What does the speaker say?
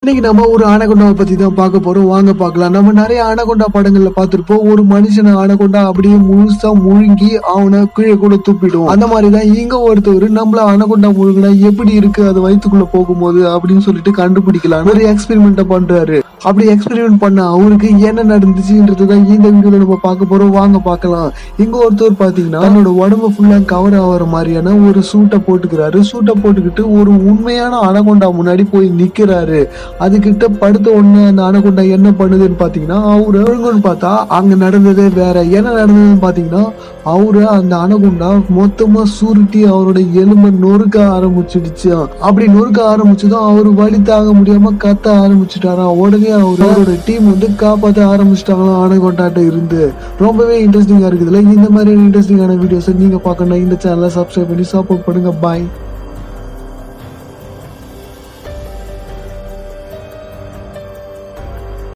இன்னைக்கு நம்ம ஒரு ஆனகொண்டாவை பத்தி தான் பார்க்க போறோம். வாங்க பார்க்கலாம். நம்ம நிறைய ஆனகொண்டா படங்கள்ல பார்த்திருப்போம். ஒரு மனுஷனை ஆனகொண்டா அப்படியே முழுசா முழுங்கி அவனை கீழே கூட துப்பிடும். அந்த மாதிரிதான் இங்க ஒருத்தவர் நம்மள ஆனகொண்டா முழுங்கினா எப்படி இருக்கு அது வயிற்றுக்குள்ள போகும்போது அப்படின்னு சொல்லிட்டு கண்டுபிடிக்கலாம் ஒரு எக்ஸ்பெரிமெண்ட் பண்றாரு. அப்படி எக்ஸ்பெரிமெண்ட் பண்ண அவருக்கு என்ன நடந்துச்சுன்றதுதான் இந்த வீடியோல நம்ம பார்க்க போறோம். வாங்க பார்க்கலாம். இங்க ஒருத்தர் பாத்தீங்கன்னா தன்னோட உடம்பு ஃபுல்லா கவர் ஆகிற மாதிரியான ஒரு சூட்டை போட்டுக்கிறாரு. சூட்டை போட்டுக்கிட்டு ஒரு உண்மையான அனகொண்டா முன்னாடி போய் நிக்கிறாரு. அதுகிட்ட படுத்த உடனே அந்த அனகொண்டா என்ன பண்ணுதுன்னு பாத்தீங்கன்னா அவரு ஒழுங்குன்னு பார்த்தா அங்க நடந்ததே வேற. என்ன நடந்ததுன்னு பாத்தீங்கன்னா அவரு அந்த அனகொண்டா மொத்தமா சுருட்டி அவரோட எலும்பை நொறுக்க ஆரம்பிச்சிடுச்சு. அப்படி நொறுக்க ஆரம்பிச்சதும் அவரு வலி தாங்க முடியாம கத்த ஆரம்பிச்சுட்டாராம். உடனே அவரோட டீம் வந்து காப்பாற்ற ஆரம்பிச்சிட்டாங்களாம் அனகொண்டாட்ட இருந்து. ரொம்பவே இன்ட்ரெஸ்டிங்கா இருக்குதுல்ல. இந்த மாதிரி இன்ட்ரெஸ்டிங்கான வீடியோஸ் நீங்க பார்க்கணும் இந்த சேனலை சப்ஸ்கிரைப் பண்ணி சப்போர்ட் பண்ணுங்க. பாய்.